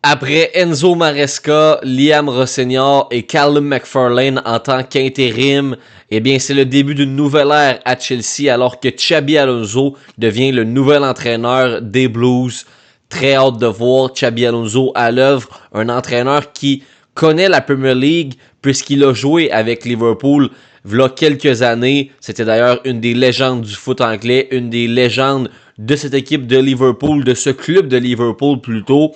Après Enzo Maresca, Liam Rossignol et Callum McFarlane en tant qu'intérim, eh bien c'est le début d'une nouvelle ère à Chelsea alors que Xabi Alonso devient le nouvel entraîneur des Blues. Très hâte de voir Xabi Alonso à l'œuvre, un entraîneur qui connaît la Premier League puisqu'il a joué avec Liverpool v'là quelques années. C'était d'ailleurs une des légendes du foot anglais, une des légendes de cette équipe de Liverpool, de ce club de Liverpool plutôt.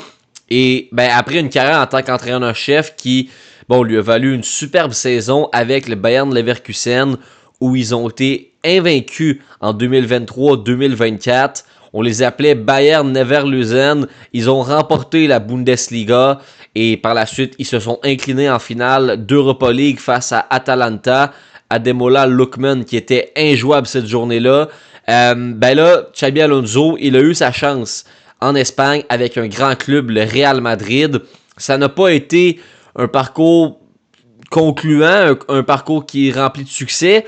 Et après une carrière en tant qu'entraîneur-chef qui lui a valu une superbe saison avec le Bayern Leverkusen où ils ont été invaincus en 2023-2024. On les appelait Bayern Leverkusen. Ils ont remporté la Bundesliga et par la suite, ils se sont inclinés en finale d'Europa League face à Atalanta. Ademola Lookman qui était injouable cette journée-là. Là, Xabi Alonso, il a eu sa chance en Espagne avec un grand club, le Real Madrid. Ça n'a pas été un parcours concluant, un parcours qui est rempli de succès,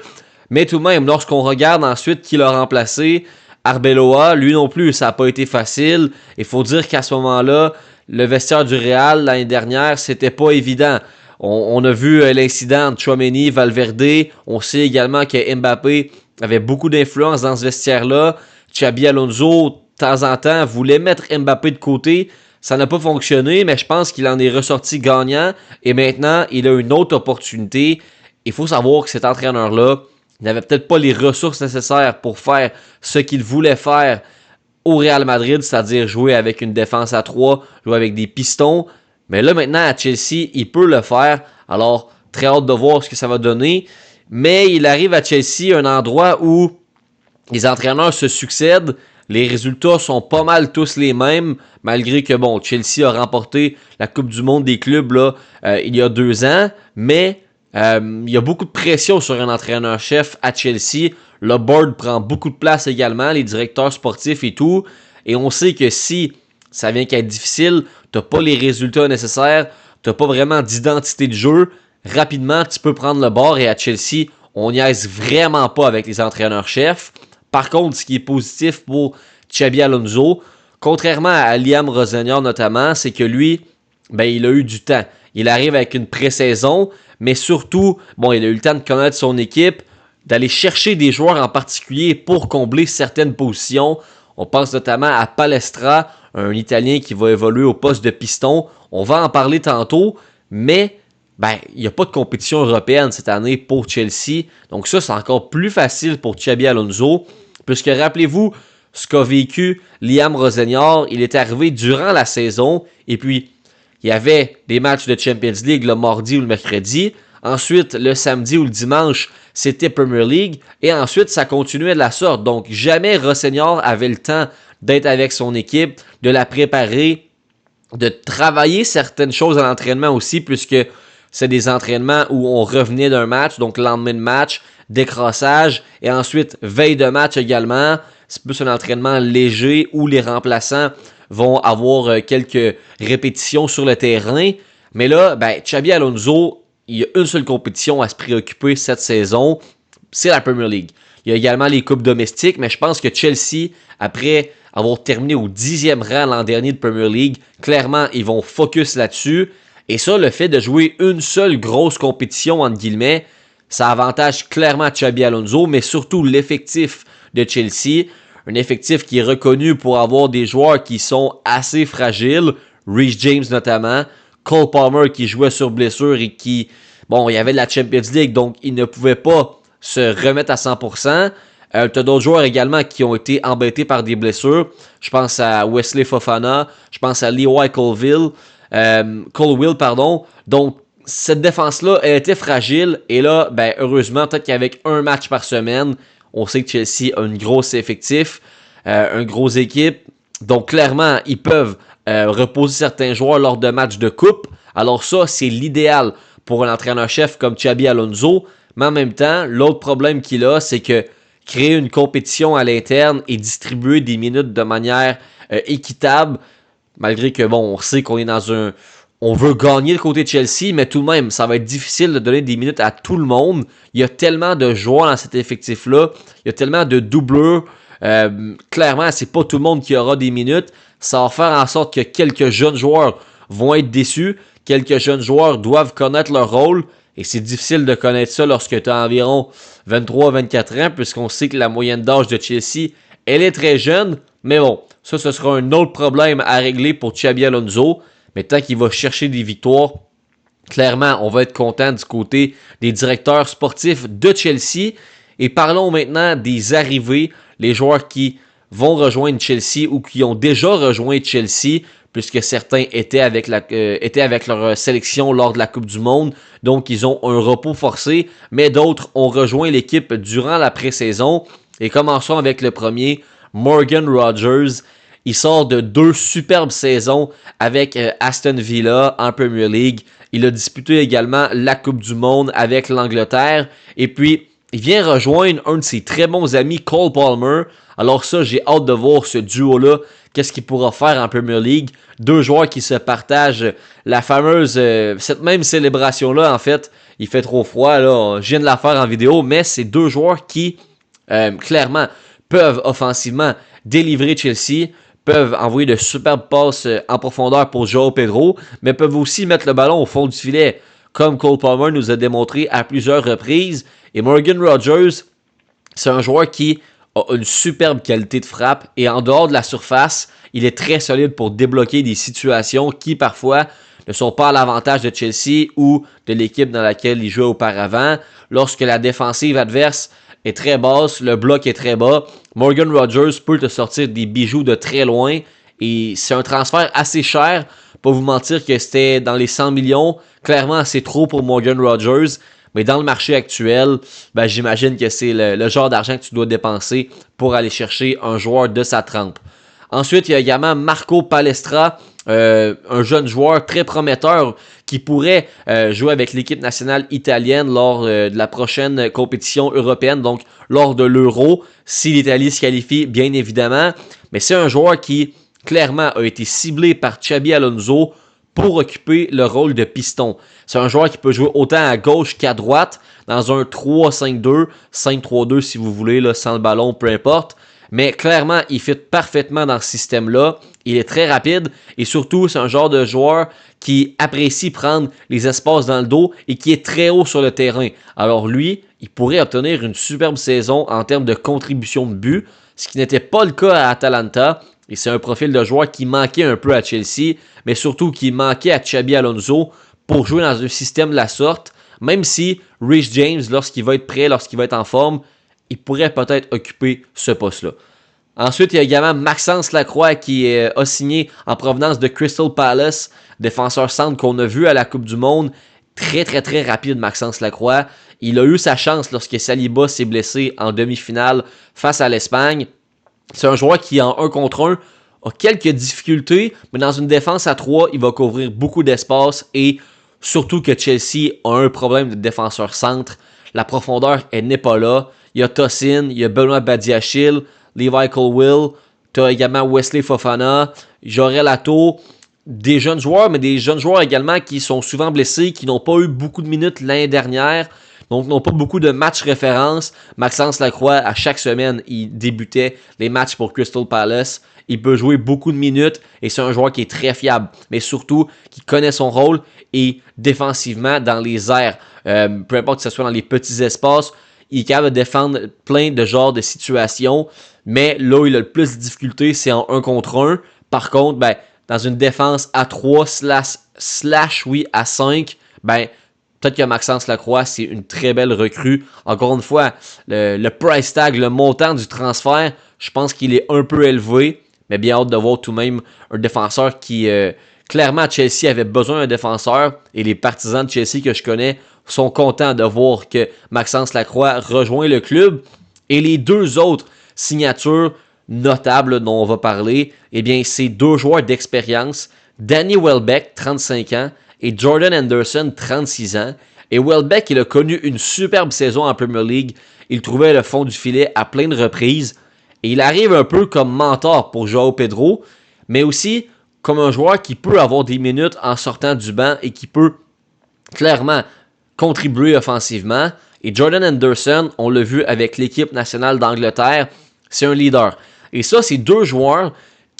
mais tout de même, lorsqu'on regarde ensuite qui l'a remplacé, Arbeloa, lui non plus, ça n'a pas été facile. Il faut dire qu'à ce moment-là, le vestiaire du Real, l'année dernière, c'était pas évident. On a vu l'incident de Tchouaméni, Valverde. On sait également que Mbappé avait beaucoup d'influence dans ce vestiaire-là. Xabi Alonso, de temps en temps, voulait mettre Mbappé de côté. Ça n'a pas fonctionné, mais je pense qu'il en est ressorti gagnant. Et maintenant, il a une autre opportunité. Il faut savoir que cet entraîneur-là n'avait peut-être pas les ressources nécessaires pour faire ce qu'il voulait faire au Real Madrid, c'est-à-dire jouer avec une défense à 3, jouer avec des pistons. Mais là, maintenant, à Chelsea, il peut le faire. Alors, très hâte de voir ce que ça va donner. Mais il arrive à Chelsea, un endroit où les entraîneurs se succèdent. Les résultats sont pas mal tous les mêmes, malgré que, Chelsea a remporté la Coupe du Monde des clubs là, il y a 2 ans. Mais il y a beaucoup de pression sur un entraîneur-chef à Chelsea. Le board prend beaucoup de place également, les directeurs sportifs et tout. Et on sait que si ça vient qu'à être difficile, t'as pas les résultats nécessaires, t'as pas vraiment d'identité de jeu, rapidement, tu peux prendre le bord. Et à Chelsea, on niaise vraiment pas avec les entraîneurs-chefs. Par contre, ce qui est positif pour Xabi Alonso, contrairement à Liam Rossignol notamment, c'est que lui, il a eu du temps. Il arrive avec une pré-saison, mais surtout, il a eu le temps de connaître son équipe, d'aller chercher des joueurs en particulier pour combler certaines positions. On pense notamment à Palestra, un Italien qui va évoluer au poste de piston. On va en parler tantôt, mais il n'y a pas de compétition européenne cette année pour Chelsea. Donc ça, c'est encore plus facile pour Xabi Alonso, puisque rappelez-vous ce qu'a vécu Liam Rossignol. Il est arrivé durant la saison, et puis il y avait des matchs de Champions League le mardi ou le mercredi. Ensuite, le samedi ou le dimanche, c'était Premier League. Et ensuite, ça continuait de la sorte. Donc, jamais Rossignol avait le temps d'être avec son équipe, de la préparer, de travailler certaines choses à l'entraînement aussi, puisque c'est des entraînements où on revenait d'un match, donc lendemain de match, décrossage, et ensuite veille de match également. C'est plus un entraînement léger où les remplaçants vont avoir quelques répétitions sur le terrain. Mais là, Xabi Alonso, il y a une seule compétition à se préoccuper cette saison, c'est la Premier League. Il y a également les coupes domestiques, mais je pense que Chelsea, après avoir terminé au 10e rang l'an dernier de Premier League, clairement, ils vont focus là-dessus. Et ça, le fait de jouer une seule grosse compétition, entre guillemets, ça avantage clairement Xabi Alonso, mais surtout l'effectif de Chelsea. Un effectif qui est reconnu pour avoir des joueurs qui sont assez fragiles, Reece James notamment, Cole Palmer qui jouait sur blessure et qui, il y avait de la Champions League, donc il ne pouvait pas se remettre à 100%. T'as d'autres joueurs également qui ont été embêtés par des blessures. Je pense à Wesley Fofana, je pense à Leroy Colwill. Donc, cette défense-là, elle était fragile. Et là, heureusement, peut-être qu'avec un match par semaine, on sait que Chelsea a une grosse effectif, une grosse équipe. Donc, clairement, ils peuvent reposer certains joueurs lors de matchs de coupe. Alors ça, c'est l'idéal pour un entraîneur-chef comme Xabi Alonso. Mais en même temps, l'autre problème qu'il a, c'est que créer une compétition à l'interne et distribuer des minutes de manière équitable, malgré que, on sait qu'on est dans un... On veut gagner le côté de Chelsea, mais tout de même, ça va être difficile de donner des minutes à tout le monde. Il y a tellement de joueurs dans cet effectif-là. Il y a tellement de doubleurs. Clairement, c'est pas tout le monde qui aura des minutes. Ça va faire en sorte que quelques jeunes joueurs vont être déçus. Quelques jeunes joueurs doivent connaître leur rôle. Et c'est difficile de connaître ça lorsque tu as environ 23-24 ans, puisqu'on sait que la moyenne d'âge de Chelsea, elle est très jeune. Mais bon, ça, ce sera un autre problème à régler pour Xabi Alonso. Mais tant qu'il va chercher des victoires, clairement, on va être content du côté des directeurs sportifs de Chelsea. Et parlons maintenant des arrivées, les joueurs qui vont rejoindre Chelsea ou qui ont déjà rejoint Chelsea, puisque certains étaient avec leur sélection lors de la Coupe du Monde, donc ils ont un repos forcé, mais d'autres ont rejoint l'équipe durant la pré-saison. Et commençons avec le premier, Morgan Rogers. Il sort de 2 superbes saisons avec Aston Villa en Premier League. Il a disputé également la Coupe du Monde avec l'Angleterre. Et puis, il vient rejoindre un de ses très bons amis, Cole Palmer. Alors ça, j'ai hâte de voir ce duo-là. Qu'est-ce qu'il pourra faire en Premier League? 2 joueurs qui se partagent la fameuse... cette même célébration-là, en fait. Il fait trop froid, là. Je viens de la faire en vidéo. Mais c'est 2 joueurs qui, clairement, peuvent offensivement délivrer Chelsea, peuvent envoyer de superbes passes en profondeur pour João Pedro, mais peuvent aussi mettre le ballon au fond du filet, comme Cole Palmer nous a démontré à plusieurs reprises. Et Morgan Rogers, c'est un joueur qui a une superbe qualité de frappe, et en dehors de la surface, il est très solide pour débloquer des situations qui parfois ne sont pas à l'avantage de Chelsea ou de l'équipe dans laquelle il jouait auparavant. Lorsque la défensive adverse est très basse, le bloc est très bas, Morgan Rogers peut te sortir des bijoux de très loin, et c'est un transfert assez cher. Pas vous mentir que c'était dans les 100 millions, clairement c'est trop pour Morgan Rogers, mais dans le marché actuel, j'imagine que c'est le genre d'argent que tu dois dépenser pour aller chercher un joueur de sa trempe. Ensuite, il y a également Marco Palestra, un jeune joueur très prometteur qui pourrait jouer avec l'équipe nationale italienne lors de la prochaine compétition européenne, donc lors de l'Euro, si l'Italie se qualifie, bien évidemment. Mais c'est un joueur qui, clairement, a été ciblé par Xabi Alonso pour occuper le rôle de piston. C'est un joueur qui peut jouer autant à gauche qu'à droite, dans un 3-5-2, 5-3-2 si vous voulez, là, sans le ballon, peu importe. Mais clairement, il fit parfaitement dans ce système-là. Il est très rapide et surtout, c'est un genre de joueur qui apprécie prendre les espaces dans le dos et qui est très haut sur le terrain. Alors lui, il pourrait obtenir une superbe saison en termes de contribution de but, ce qui n'était pas le cas à Atalanta. Et c'est un profil de joueur qui manquait un peu à Chelsea, mais surtout qui manquait à Xabi Alonso pour jouer dans un système de la sorte. Même si Reece James, lorsqu'il va être prêt, lorsqu'il va être en forme, il pourrait peut-être occuper ce poste-là. Ensuite, il y a également Maxence Lacroix qui a signé en provenance de Crystal Palace, défenseur centre qu'on a vu à la Coupe du Monde. Très, très, très rapide, Maxence Lacroix. Il a eu sa chance lorsque Saliba s'est blessé en demi-finale face à l'Espagne. C'est un joueur qui, en 1 contre 1, a quelques difficultés, mais dans une défense à 3, il va couvrir beaucoup d'espace et surtout que Chelsea a un problème de défenseur centre. La profondeur, elle n'est pas là. Il y a Tosin, il y a Benoît Badiachil, Levi Colwill, tu as également Wesley Fofana, Jorel Ato, des jeunes joueurs, mais des jeunes joueurs également qui sont souvent blessés, qui n'ont pas eu beaucoup de minutes l'année dernière, donc n'ont pas beaucoup de matchs références. Maxence Lacroix, à chaque semaine, il débutait les matchs pour Crystal Palace. Il peut jouer beaucoup de minutes et c'est un joueur qui est très fiable, mais surtout qui connaît son rôle et défensivement dans les airs, peu importe que ce soit dans les petits espaces, il est capable de défendre plein de genres de situations, mais là où il a le plus de difficultés, c'est en 1 contre 1. Par contre, dans une défense à 3 slash à 5, peut-être que Maxence Lacroix, c'est une très belle recrue. Encore une fois, le price tag, le montant du transfert, je pense qu'il est un peu élevé, mais bien hâte de voir tout de même un défenseur qui, clairement, Chelsea avait besoin d'un défenseur, et les partisans de Chelsea que je connais sont contents de voir que Maxence Lacroix rejoint le club. Et les 2 autres signatures notables dont on va parler, c'est 2 joueurs d'expérience, Danny Welbeck, 35 ans, et Jordan Henderson, 36 ans. Et Welbeck, il a connu une superbe saison en Premier League. Il trouvait le fond du filet à plein de reprises. Et il arrive un peu comme mentor pour João Pedro, mais aussi comme un joueur qui peut avoir des minutes en sortant du banc et qui peut clairement contribuer offensivement. Et Jordan Henderson, on l'a vu avec l'équipe nationale d'Angleterre, c'est un leader. Et ça, c'est 2 joueurs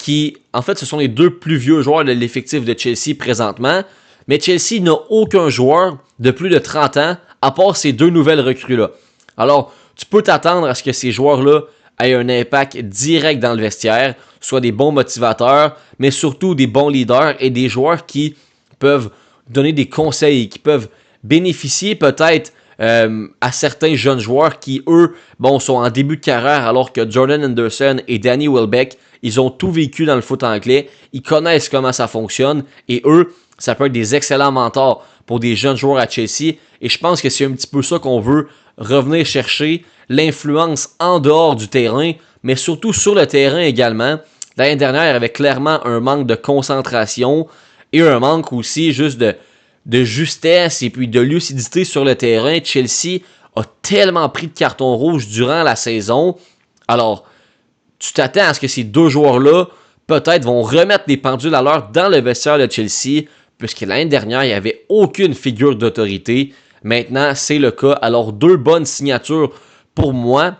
qui, en fait, ce sont les deux plus vieux joueurs de l'effectif de Chelsea présentement. Mais Chelsea n'a aucun joueur de plus de 30 ans, à part ces deux nouvelles recrues-là. Alors, tu peux t'attendre à ce que ces joueurs-là aient un impact direct dans le vestiaire, soit des bons motivateurs, mais surtout des bons leaders et des joueurs qui peuvent donner des conseils, qui peuvent bénéficier peut-être à certains jeunes joueurs qui, eux, sont en début de carrière, alors que Jordan Henderson et Danny Welbeck, ils ont tout vécu dans le foot anglais, ils connaissent comment ça fonctionne, et eux, ça peut être des excellents mentors pour des jeunes joueurs à Chelsea, et je pense que c'est un petit peu ça qu'on veut revenir chercher, l'influence en dehors du terrain, mais surtout sur le terrain également. L'année dernière, il y avait clairement un manque de concentration, et un manque aussi juste de justesse et puis de lucidité sur le terrain. Chelsea a tellement pris de cartons rouges durant la saison. Alors, tu t'attends à ce que ces deux joueurs-là, peut-être, vont remettre les pendules à l'heure dans le vestiaire de Chelsea, puisque l'année dernière, il n'y avait aucune figure d'autorité. Maintenant, c'est le cas. Alors, deux bonnes signatures pour moi.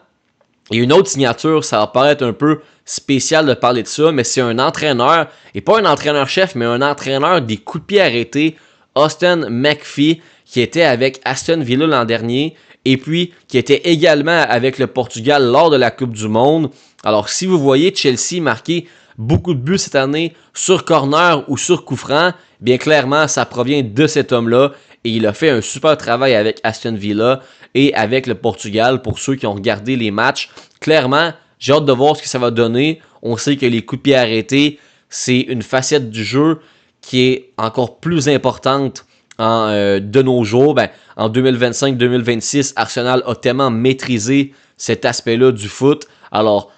Et une autre signature, ça va paraître un peu spécial de parler de ça, mais c'est un entraîneur, et pas un entraîneur-chef, mais un entraîneur des coups de pied arrêtés, Austin McPhee, qui était avec Aston Villa l'an dernier, et puis qui était également avec le Portugal lors de la Coupe du Monde. Alors, si vous voyez Chelsea marquer beaucoup de buts cette année sur corner ou sur coup franc, bien clairement, ça provient de cet homme-là, et il a fait un super travail avec Aston Villa et avec le Portugal pour ceux qui ont regardé les matchs. Clairement, j'ai hâte de voir ce que ça va donner. On sait que les coups de pied arrêtés, c'est une facette du jeu qui est encore plus importante de nos jours. En 2025-2026, Arsenal a tellement maîtrisé cet aspect-là du foot. Alors,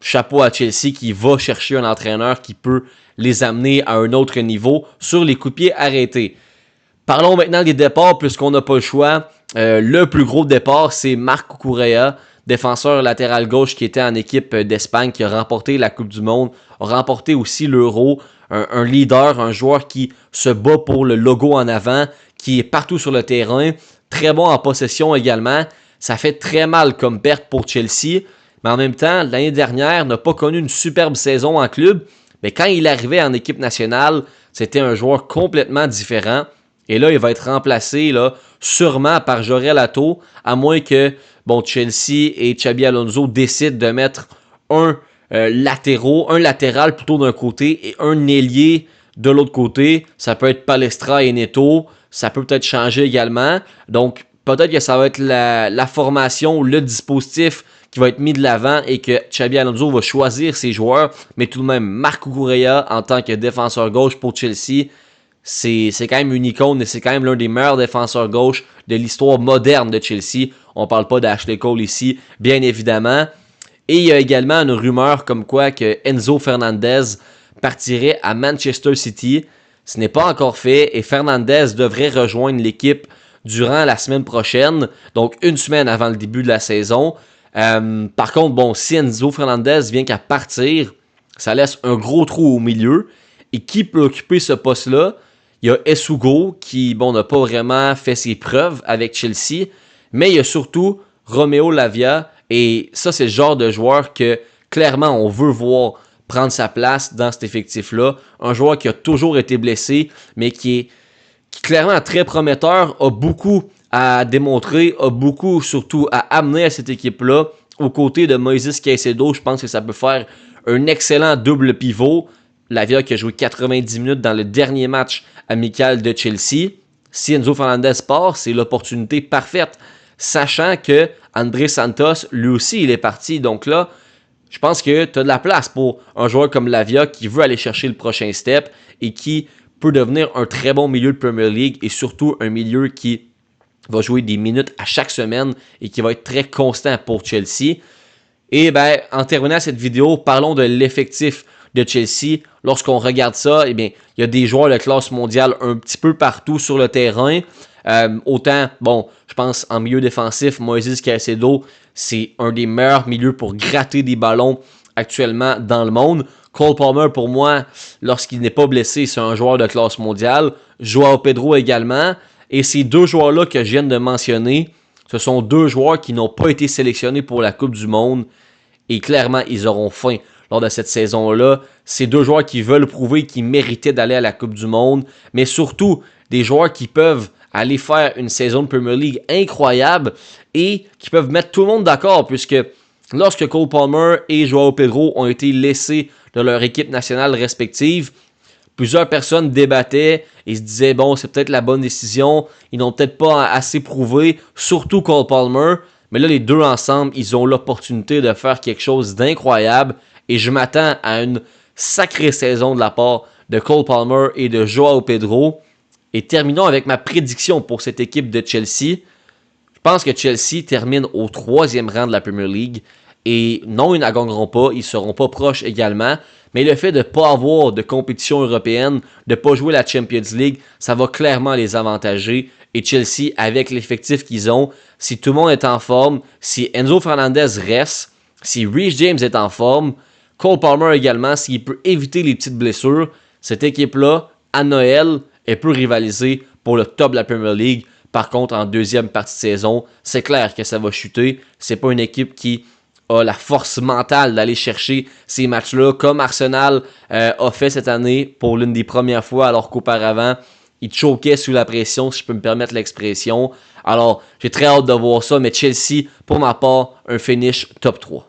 chapeau à Chelsea qui va chercher un entraîneur qui peut les amener à un autre niveau sur les coups de pied arrêtés. Parlons maintenant des départs puisqu'on n'a pas le choix. Le plus gros départ, c'est Marc Cucurella, défenseur latéral gauche qui était en équipe d'Espagne, qui a remporté la Coupe du Monde, a remporté aussi l'Euro, un leader, un joueur qui se bat pour le logo en avant, qui est partout sur le terrain, très bon en possession également. Ça fait très mal comme perte pour Chelsea, mais en même temps, l'année dernière, n'a pas connu une superbe saison en club, mais quand il arrivait en équipe nationale, c'était un joueur complètement différent. Et là, il va être remplacé sûrement par Jorel Atto, à moins que Chelsea et Xabi Alonso décident de mettre un latéral plutôt d'un côté et un ailier de l'autre côté. Ça peut être Palestra et Neto, ça peut peut-être changer également. Donc, peut-être que ça va être la formation, le dispositif qui va être mis de l'avant et que Xabi Alonso va choisir ses joueurs. Mais tout de même, Marc Cucurella en tant que défenseur gauche pour Chelsea, c'est quand même une icône et c'est quand même l'un des meilleurs défenseurs gauche de l'histoire moderne de Chelsea. On ne parle pas d'Ashley Cole ici, bien évidemment. Et il y a également une rumeur comme quoi que Enzo Fernandez partirait à Manchester City. Ce n'est pas encore fait et Fernandez devrait rejoindre l'équipe durant la semaine prochaine, donc une semaine avant le début de la saison. Par contre, si Enzo Fernandez vient qu'à partir, ça laisse un gros trou au milieu. Et qui peut occuper ce poste-là? Il y a Essugo qui, n'a pas vraiment fait ses preuves avec Chelsea, mais il y a surtout Romeo Lavia, et ça, c'est le genre de joueur que, clairement, on veut voir prendre sa place dans cet effectif-là. Un joueur qui a toujours été blessé, mais qui est clairement très prometteur, a beaucoup à démontrer, a beaucoup, surtout, à amener à cette équipe-là. Aux côtés de Moises Caicedo, je pense que ça peut faire un excellent double pivot. Lavia qui a joué 90 minutes dans le dernier match amical de Chelsea. Si Enzo Fernandez part, c'est l'opportunité parfaite. Sachant que André Santos, lui aussi, il est parti. Donc là, je pense que tu as de la place pour un joueur comme Lavia qui veut aller chercher le prochain step et qui peut devenir un très bon milieu de Premier League et surtout un milieu qui va jouer des minutes à chaque semaine et qui va être très constant pour Chelsea. Et en terminant cette vidéo, parlons de l'effectif de Chelsea. Lorsqu'on regarde ça, il y a des joueurs de classe mondiale un petit peu partout sur le terrain. Autant, je pense en milieu défensif, Moises Caicedo, c'est un des meilleurs milieux pour gratter des ballons actuellement dans le monde. Cole Palmer, pour moi, lorsqu'il n'est pas blessé, c'est un joueur de classe mondiale. Joao Pedro également. Et ces deux joueurs-là que je viens de mentionner, ce sont deux joueurs qui n'ont pas été sélectionnés pour la Coupe du Monde. Et clairement, ils auront faim lors de cette saison-là. C'est deux joueurs qui veulent prouver qu'ils méritaient d'aller à la Coupe du Monde, mais surtout des joueurs qui peuvent aller faire une saison de Premier League incroyable et qui peuvent mettre tout le monde d'accord, puisque lorsque Cole Palmer et Joao Pedro ont été laissés de leur équipe nationale respective, plusieurs personnes débattaient et se disaient, bon, c'est peut-être la bonne décision, ils n'ont peut-être pas assez prouvé, surtout Cole Palmer, mais là, les deux ensemble, ils ont l'opportunité de faire quelque chose d'incroyable et je m'attends à une sacrée saison de la part de Cole Palmer et de Joao Pedro. Et terminons avec ma prédiction pour cette équipe de Chelsea. Je pense que Chelsea termine au 3e rang de la Premier League. Et non, ils ne gagneront pas, ils ne seront pas proches également. Mais le fait de ne pas avoir de compétition européenne, de ne pas jouer la Champions League, ça va clairement les avantager. Et Chelsea, avec l'effectif qu'ils ont, si tout le monde est en forme, si Enzo Fernandez reste, si Reece James est en forme, Cole Palmer également, s'il peut éviter les petites blessures, cette équipe-là, à Noël, elle peut rivaliser pour le top de la Premier League. Par contre, en deuxième partie de saison, c'est clair que ça va chuter. C'est pas une équipe qui a la force mentale d'aller chercher ces matchs-là, comme Arsenal a fait cette année pour l'une des premières fois, alors qu'auparavant, il choquait sous la pression, si je peux me permettre l'expression. Alors, j'ai très hâte de voir ça, mais Chelsea, pour ma part, un finish top 3.